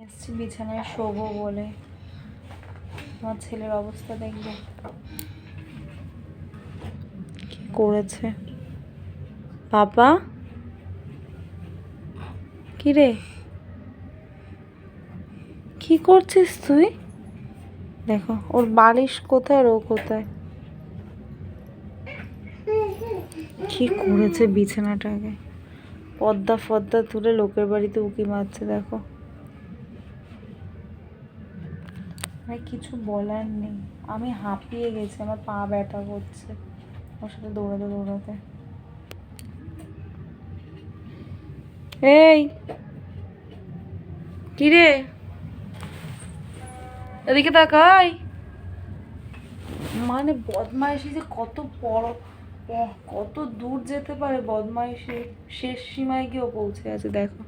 এসছি বিছানায় শোবো বলে। আমার ছেলের অবস্থা দেখবে কি করেছে। বাবা কি রে, কি করছিস তুই? দেখো ওর বালিশ কোথায় আর ও কোথায়, কি করেছে বিছানাটাকে। পর্দা ফর্দা তুলে লোকের বাড়িতে উকি মারছে দেখো। ভাই কিছু বলার নেই, আমি হাঁপিয়ে গেছি, আমার পা ব্যথা করছে ওর সাথে দৌড়াতে দৌড়াতে। এই কিরে, এদিকে তাকাই। মানে বদমাইশি যে কত বড়, কত দূর যেতে পারে বদমাইশি, শেষ সীমায় গিয়েও পৌঁছে আছে দেখো।